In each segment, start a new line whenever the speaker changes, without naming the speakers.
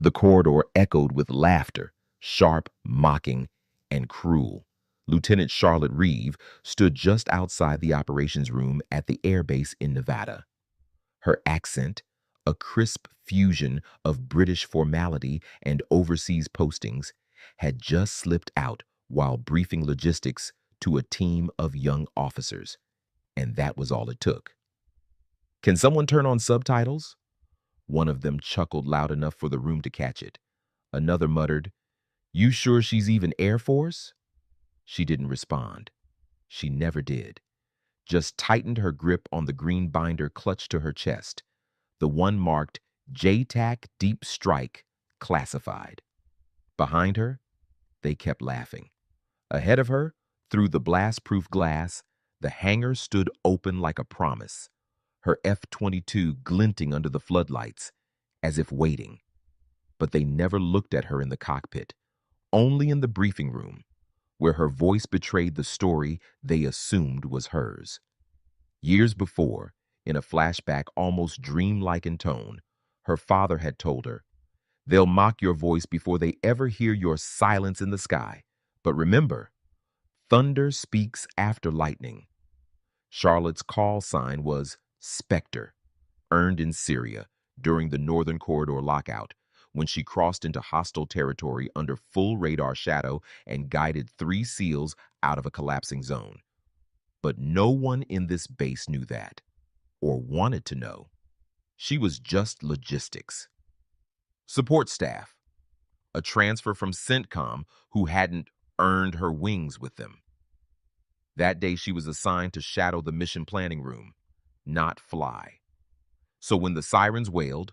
The corridor echoed with laughter, sharp, mocking, and cruel. Lieutenant Charlotte Reeve stood just outside the operations room at the airbase in Nevada. Her accent, a crisp fusion of British formality and overseas postings, had just slipped out while briefing logistics to a team of young officers, and that was all it took. "Can someone turn on subtitles?" One of them chuckled loud enough for the room to catch it. Another muttered, "You sure she's even Air Force?" She didn't respond. She never did. Just tightened her grip on the green binder clutched to her chest, the one marked JTAC Deep Strike, classified. Behind her, they kept laughing. Ahead of her, through the blast-proof glass, the hangar stood open like a promise, her F-22 glinting under the floodlights, as if waiting. But they never looked at her in the cockpit, only in the briefing room, where her voice betrayed the story they assumed was hers. Years before, in a flashback almost dreamlike in tone, her father had told her, "They'll mock your voice before they ever hear your silence in the sky. But remember, thunder speaks after lightning." Charlotte's call sign was Spectre, earned in Syria during the Northern Corridor lockout, when she crossed into hostile territory under full radar shadow and guided 3 SEALs out of a collapsing zone. But no one in this base knew that, or wanted to know. She was just logistics. Support staff, a transfer from CENTCOM who hadn't earned her wings with them. That day she was assigned to shadow the mission planning room, not fly. So when the sirens wailed,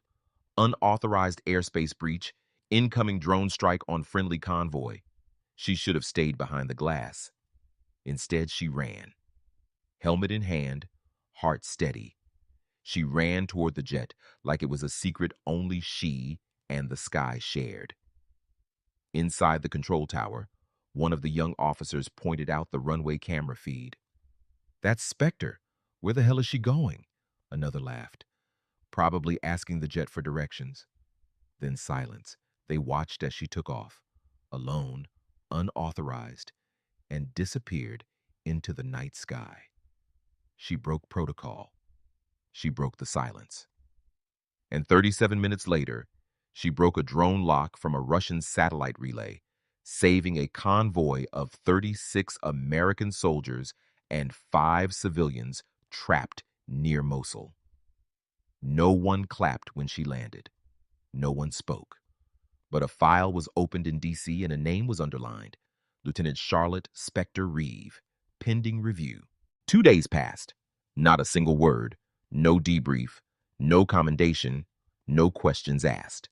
unauthorized airspace breach, incoming drone strike on friendly convoy, she should have stayed behind the glass. Instead, she ran. Helmet in hand, heart steady. She ran toward the jet like it was a secret only she and the sky shared. Inside the control tower, one of the young officers pointed out the runway camera feed. "That's Spectre. Where the hell is she going?" Another laughed. "Probably asking the jet for directions." Then silence. They watched as she took off, alone, unauthorized, and disappeared into the night sky. She broke protocol. She broke the silence. And 37 minutes later, she broke a drone lock from a Russian satellite relay, saving a convoy of 36 American soldiers and 5 civilians trapped near Mosul. No one clapped when she landed. No one spoke. But a file was opened in D.C. and a name was underlined: Lieutenant Charlotte Spectre Reeve, pending review. 2 days passed. Not a single word. No debrief. No commendation. No questions asked.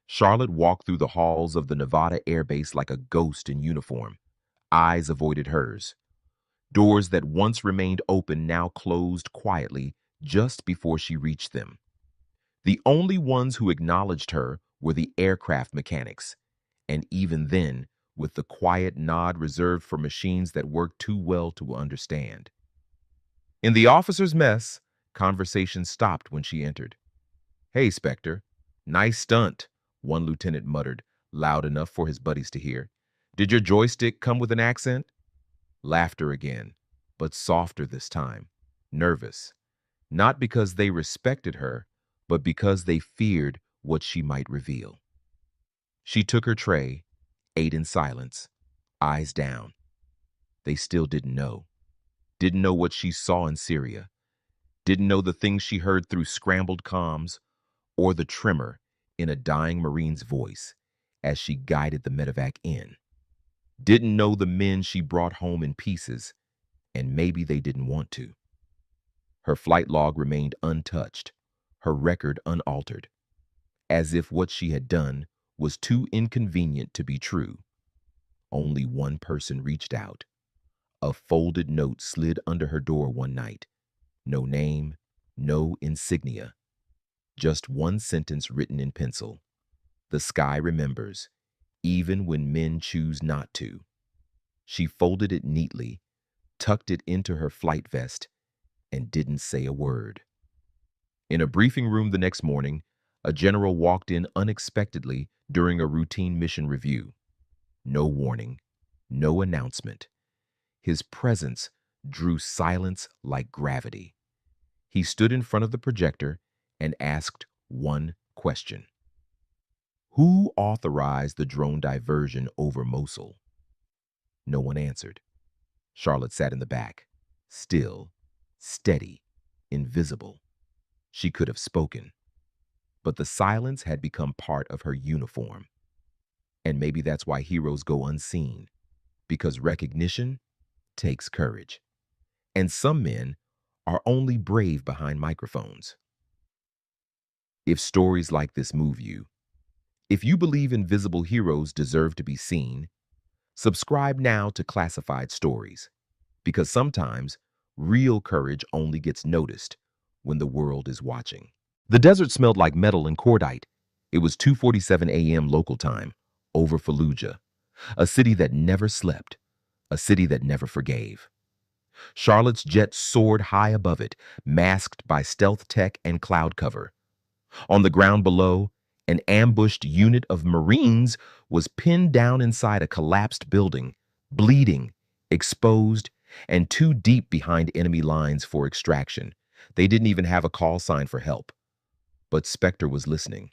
Charlotte walked through the halls of the Nevada Air Base like a ghost in uniform. Eyes avoided hers. Doors that once remained open now closed quietly just before she reached them. The only ones who acknowledged her were the aircraft mechanics, and even then, with the quiet nod reserved for machines that work too well to understand. In the officers' mess, conversation stopped when she entered. "Hey, Spectre. Nice stunt," one lieutenant muttered, loud enough for his buddies to hear. "Did your joystick come with an accent?" Laughter again, but softer this time. Nervous. Not because they respected her, but because they feared what she might reveal. She took her tray, ate in silence, eyes down. They still didn't know. Didn't know what she saw in Syria. Didn't know the things she heard through scrambled comms, or the tremor in a dying Marine's voice as she guided the medevac in. Didn't know the men she brought home in pieces, and maybe they didn't want to. Her flight log remained untouched, her record unaltered, as if what she had done was too inconvenient to be true. Only one person reached out. A folded note slid under her door one night. No name, no insignia. Just one sentence written in pencil. "The sky remembers, even when men choose not to." She folded it neatly, tucked it into her flight vest, and didn't say a word. In a briefing room the next morning, A general walked in unexpectedly during a routine mission review. No warning, no announcement. His presence drew silence like gravity. He stood in front of the projector and asked one question. Who authorized the drone diversion over Mosul? No one answered. Charlotte sat in the back, still, steady, invisible. She could have spoken, but the silence had become part of her uniform. And maybe that's why heroes go unseen, because recognition takes courage. And some men are only brave behind microphones. If stories like this move you, if you believe invisible heroes deserve to be seen, subscribe now to Classified Stories, because sometimes real courage only gets noticed when the world is watching. The desert smelled like metal and cordite. It was 2:47 a.m. local time, over Fallujah, a city that never slept, a city that never forgave. Charlotte's jet soared high above it, masked by stealth tech and cloud cover. On the ground below, an ambushed unit of Marines was pinned down inside a collapsed building, bleeding, exposed, and too deep behind enemy lines for extraction. They didn't even have a call sign for help. But Spectre was listening.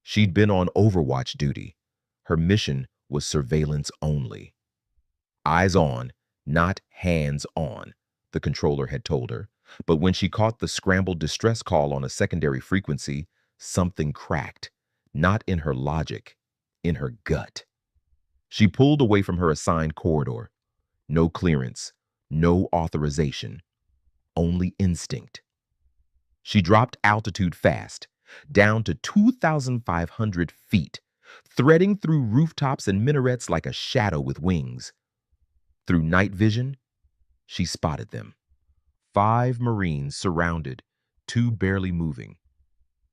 She'd been on overwatch duty. Her mission was surveillance only. Eyes on, not hands on, the controller had told her. But when she caught the scrambled distress call on a secondary frequency, something cracked, not in her logic, in her gut. She pulled away from her assigned corridor. No clearance, no authorization, only instinct. She dropped altitude fast, down to 2,500 feet, threading through rooftops and minarets like a shadow with wings. Through night vision, she spotted them. 5 Marines surrounded, 2 barely moving.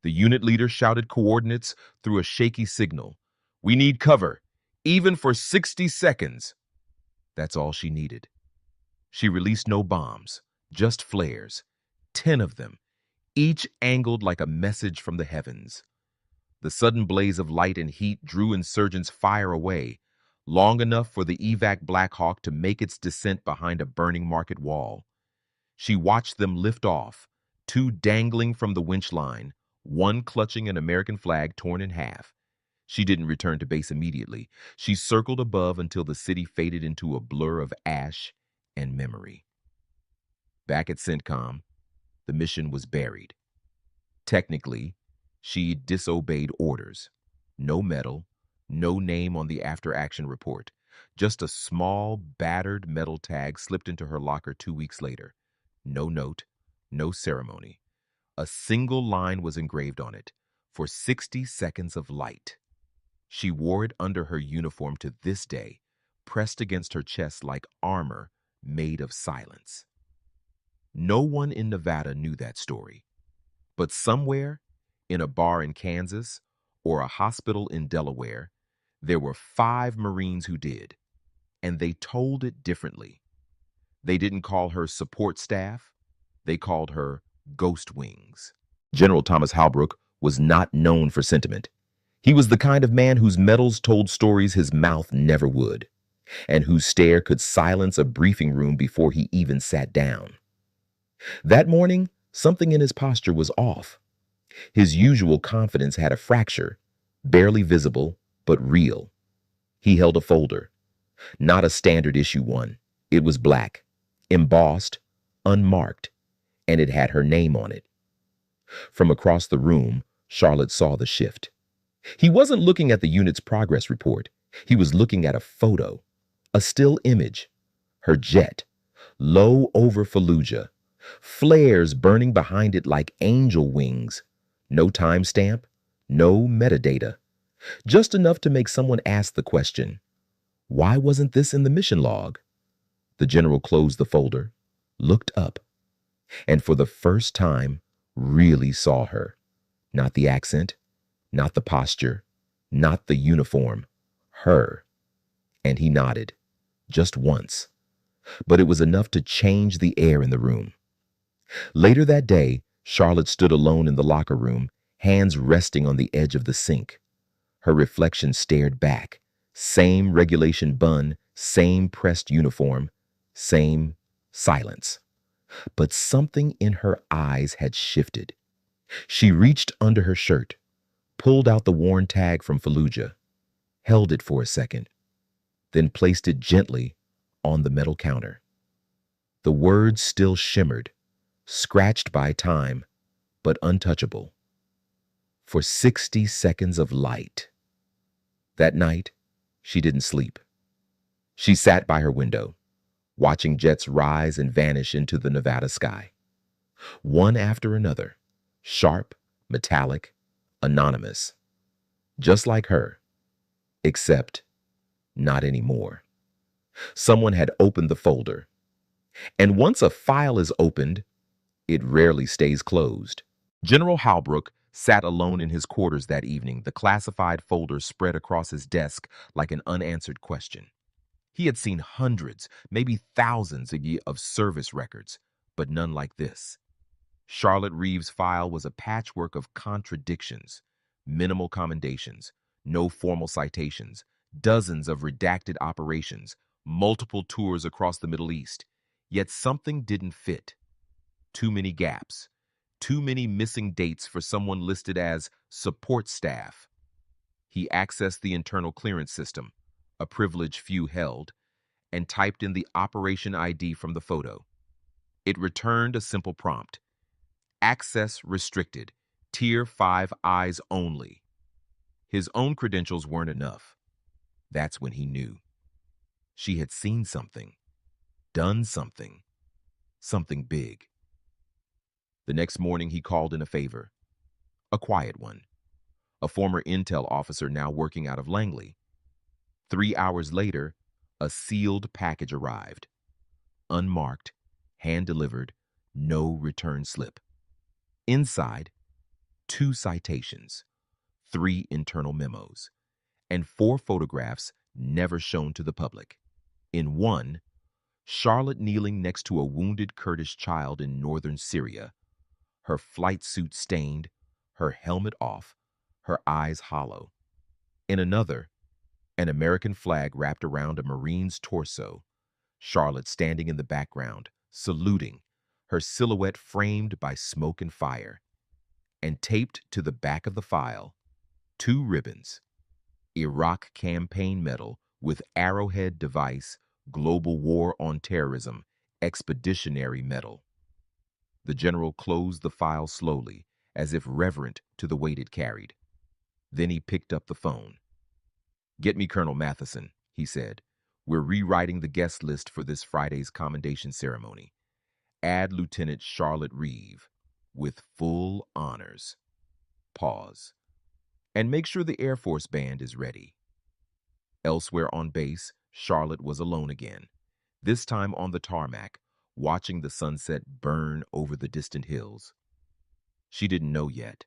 The unit leader shouted coordinates through a shaky signal. "We need cover, even for 60 seconds." That's all she needed. She released no bombs, just flares, 10 of them, each angled like a message from the heavens. The sudden blaze of light and heat drew insurgents fire away, long enough for the evac Black Hawk to make its descent behind a burning market wall. She watched them lift off, 2 dangling from the winch line, 1 clutching an American flag torn in half. She didn't return to base immediately. She circled above until the city faded into a blur of ash and memory. Back at CENTCOM, the mission was buried. Technically, she disobeyed orders. No medal, no name on the after-action report. Just a small, battered metal tag slipped into her locker 2 weeks later. No note, no ceremony. A single line was engraved on it, for 60 seconds of light. She wore it under her uniform to this day, pressed against her chest like armor made of silence. No one in Nevada knew that story. But somewhere, in a bar in Kansas or a hospital in Delaware, there were 5 Marines who did, and they told it differently. They didn't call her support staff, they called her Ghost Wings. General Thomas Halbrook was not known for sentiment. He was the kind of man whose medals told stories his mouth never would, and whose stare could silence a briefing room before he even sat down. That morning, something in his posture was off. His usual confidence had a fracture, barely visible, but real. He held a folder, not a standard issue one. It was black, embossed, unmarked, and it had her name on it. From across the room, Charlotte saw the shift. He wasn't looking at the unit's progress report. He was looking at a photo, a still image. Her jet, low over Fallujah, flares burning behind it like angel wings. No timestamp, no metadata. Just enough to make someone ask the question, why wasn't this in the mission log? The general closed the folder, looked up, and for the first time really saw her. Not the accent, not the posture, not the uniform, her. And he nodded, just once. But it was enough to change the air in the room. Later that day, Charlotte stood alone in the locker room, hands resting on the edge of the sink. Her reflection stared back. Same regulation bun, same pressed uniform, same silence. But something in her eyes had shifted. She reached under her shirt, pulled out the worn tag from Fallujah, held it for a second, then placed it gently on the metal counter. The words still shimmered, scratched by time, but untouchable. For 60 seconds of light. That night, she didn't sleep. She sat by her window, watching jets rise and vanish into the Nevada sky. One after another, sharp, metallic, anonymous. Just like her, except not anymore. Someone had opened the folder. And once a file is opened, it rarely stays closed. General Halbrook sat alone in his quarters that evening, the classified folder spread across his desk like an unanswered question. He had seen hundreds, maybe thousands of service records, but none like this. Charlotte Reeve's file was a patchwork of contradictions, minimal commendations, no formal citations, dozens of redacted operations, multiple tours across the Middle East. Yet something didn't fit. Too many gaps, too many missing dates for someone listed as support staff. He accessed the internal clearance system, a privilege few held, and typed in the operation ID from the photo. It returned a simple prompt. Access restricted. Tier 5 eyes only. His own credentials weren't enough. That's when he knew. She had seen something, done something, something big. The next morning he called in a favor. A quiet one. A former intel officer now working out of Langley. 3 hours later, a sealed package arrived. Unmarked, hand-delivered, no return slip. Inside, 2 citations, 3 internal memos, and 4 photographs never shown to the public. In one, Charlotte kneeling next to a wounded Kurdish child in northern Syria, her flight suit stained, her helmet off, her eyes hollow. In another, an American flag wrapped around a Marine's torso, Charlotte standing in the background, saluting, her silhouette framed by smoke and fire. And taped to the back of the file, 2 ribbons, Iraq Campaign Medal with Arrowhead Device, Global War on Terrorism, Expeditionary Medal. The general closed the file slowly, as if reverent to the weight it carried. Then he picked up the phone. "Get me Colonel Matheson," he said. "We're rewriting the guest list for this Friday's commendation ceremony. Add Lieutenant Charlotte Reeve, with full honors." Pause. "And make sure the Air Force band is ready." Elsewhere on base, Charlotte was alone again, this time on the tarmac, watching the sunset burn over the distant hills. She didn't know yet.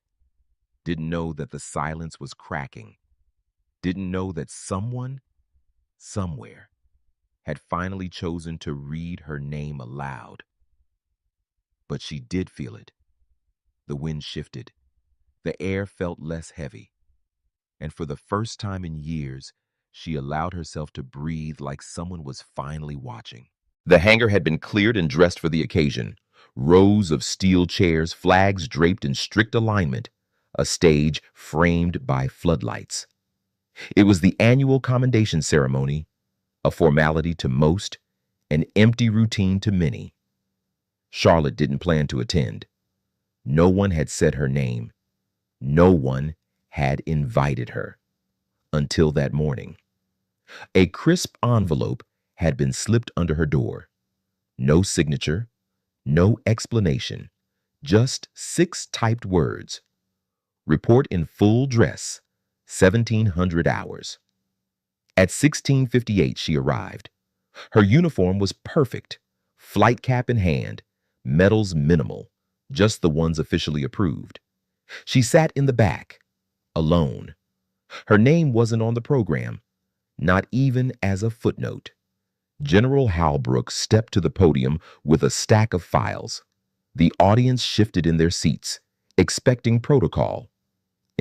Didn't know that the silence was cracking. Didn't know that someone, somewhere, had finally chosen to read her name aloud. But she did feel it. The wind shifted. The air felt less heavy. And for the first time in years, she allowed herself to breathe like someone was finally watching. The hangar had been cleared and dressed for the occasion. Rows of steel chairs, flags draped in strict alignment, a stage framed by floodlights. It was the annual commendation ceremony, a formality to most, an empty routine to many. Charlotte didn't plan to attend. No one had said her name. No one had invited her. Until that morning. A crisp envelope had been slipped under her door. No signature, no explanation, just 6 typed words. Report in full dress, 1700 hours. At 16:58 she arrived. Her uniform was perfect, flight cap in hand, medals minimal, just the ones officially approved. She sat in the back, alone. Her name wasn't on the program, not even as a footnote. General Halbrook stepped to the podium with a stack of files. The audience shifted in their seats, expecting protocol.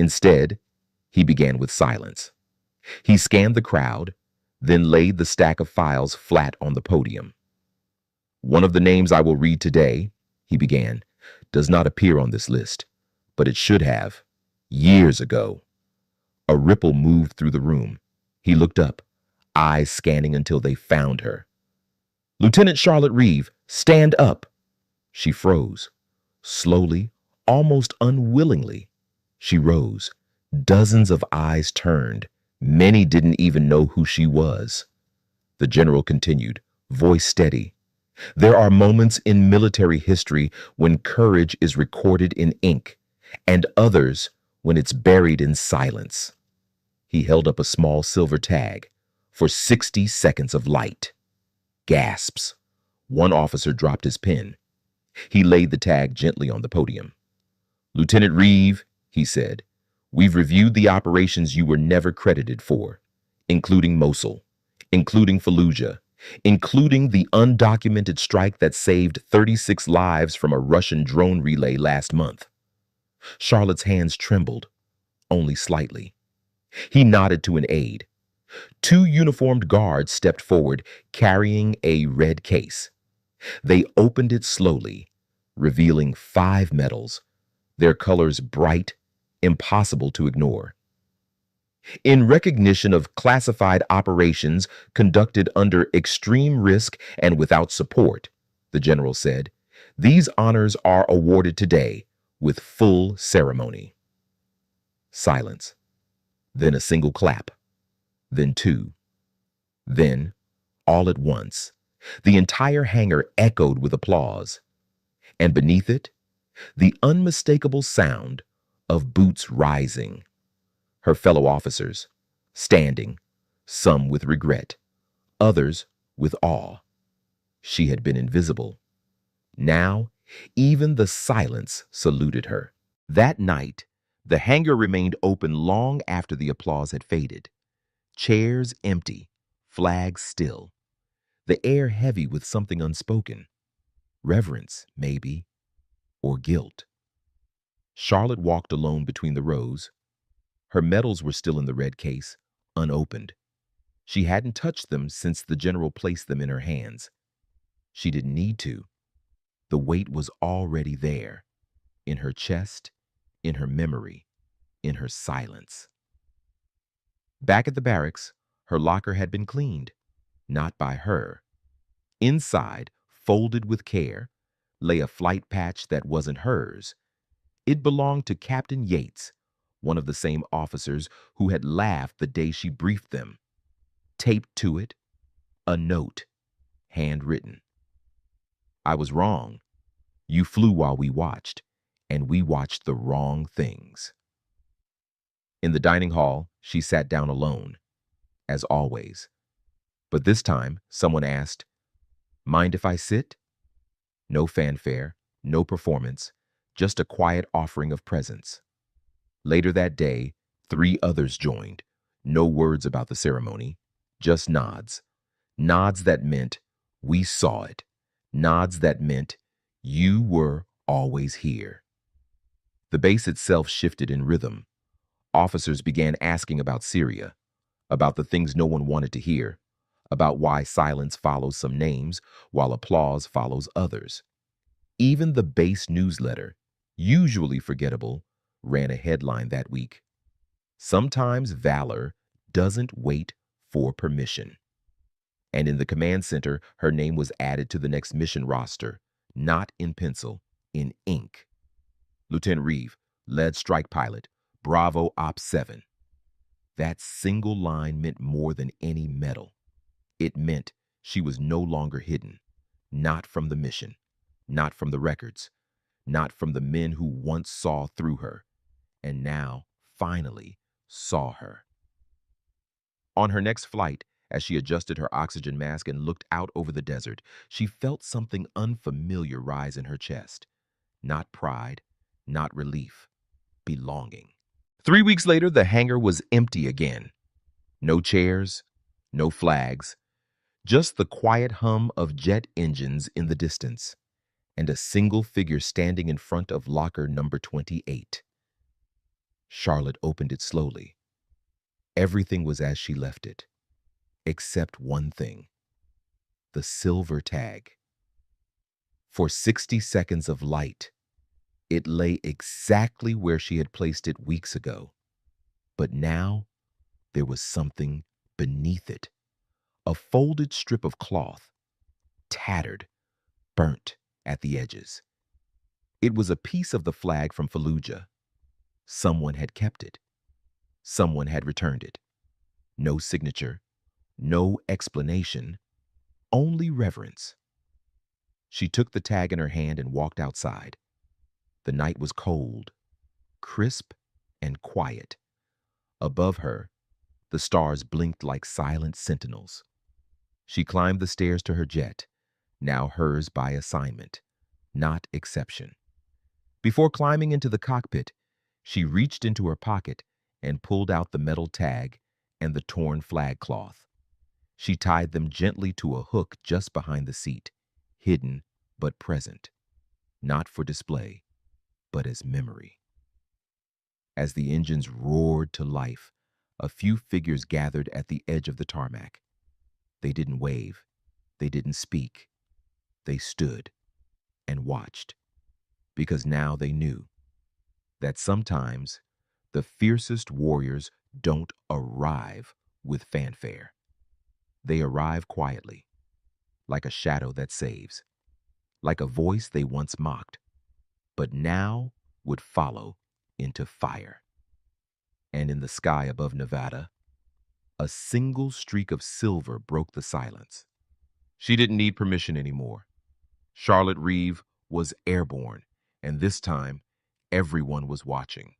Instead, he began with silence. He scanned the crowd, then laid the stack of files flat on the podium. One of the names I will read today, he began, does not appear on this list, but it should have, years ago. A ripple moved through the room. He looked up, eyes scanning until they found her. Lieutenant Charlotte Reeve, stand up. She froze. Slowly, almost unwillingly, she rose. Dozens of eyes turned. Many didn't even know who she was. The general continued, voice steady. There are moments in military history when courage is recorded in ink, and others when it's buried in silence. He held up a small silver tag for 60 seconds of light. Gasps. One officer dropped his pen. He laid the tag gently on the podium. Lieutenant Reeve, he said, we've reviewed the operations you were never credited for, including Mosul, including Fallujah, including the undocumented strike that saved 36 lives from a Russian drone relay last month. Charlotte's hands trembled, only slightly. He nodded to an aide. Two uniformed guards stepped forward, carrying a red case. They opened it slowly, revealing 5 medals, their colors bright, impossible to ignore. In recognition of classified operations conducted under extreme risk and without support, the general said, these honors are awarded today with full ceremony. Silence. Then a single clap. Then 2. Then, all at once, the entire hangar echoed with applause. And beneath it, the unmistakable sound of boots rising. Her fellow officers, standing, some with regret, others with awe. She had been invisible. Now, even the silence saluted her. That night, the hangar remained open long after the applause had faded. Chairs empty, flags still. The air heavy with something unspoken. Reverence, maybe, or guilt. Charlotte walked alone between the rows. Her medals were still in the red case, unopened. She hadn't touched them since the general placed them in her hands. She didn't need to. The weight was already there, in her chest, in her memory, in her silence. Back at the barracks, her locker had been cleaned, not by her. Inside, folded with care, lay a flight patch that wasn't hers. It belonged to Captain Yates, one of the same officers who had laughed the day she briefed them. Taped to it, a note, handwritten. I was wrong. You flew while we watched, and we watched the wrong things. In the dining hall, she sat down alone, as always. But this time, someone asked, mind if I sit? No fanfare, no performance, just a quiet offering of presence. Later that day, 3 others joined. No words about the ceremony, just nods. Nods that meant, we saw it. Nods that meant, you were always here. The base itself shifted in rhythm. Officers began asking about Syria, about the things no one wanted to hear, about why silence follows some names while applause follows others. Even the base newsletter, usually forgettable, ran a headline that week. Sometimes valor doesn't wait for permission. And in the command center, her name was added to the next mission roster, not in pencil, in ink. Lieutenant Reeve, lead strike pilot, Bravo Op 7. That single line meant more than any medal. It meant she was no longer hidden, not from the mission, not from the records, not from the men who once saw through her, and now, finally, saw her. On her next flight, as she adjusted her oxygen mask and looked out over the desert, she felt something unfamiliar rise in her chest. Not pride, not relief, belonging. 3 weeks later, the hangar was empty again. No chairs, no flags, just the quiet hum of jet engines in the distance, and a single figure standing in front of locker number 28. Charlotte opened it slowly. Everything was as she left it, except one thing: the silver tag. For 60 seconds of light, it lay exactly where she had placed it weeks ago. But now there was something beneath it: a folded strip of cloth, tattered, burnt at the edges. It was a piece of the flag from Fallujah. Someone had kept it. Someone had returned it. No signature, no explanation, only reverence. She took the tag in her hand and walked outside. The night was cold, crisp, and quiet. Above her, the stars blinked like silent sentinels. She climbed the stairs to her jet, now hers by assignment, not exception. Before climbing into the cockpit, she reached into her pocket and pulled out the metal tag and the torn flag cloth. She tied them gently to a hook just behind the seat, hidden but present, not for display, but as memory. As the engines roared to life, a few figures gathered at the edge of the tarmac. They didn't wave. They didn't speak. They stood and watched, because now they knew that sometimes the fiercest warriors don't arrive with fanfare. They arrive quietly, like a shadow that saves, like a voice they once mocked, but now would follow into fire. And in the sky above Nevada, a single streak of silver broke the silence. She didn't need permission anymore. Charlotte Reeve was airborne, and this time, everyone was watching.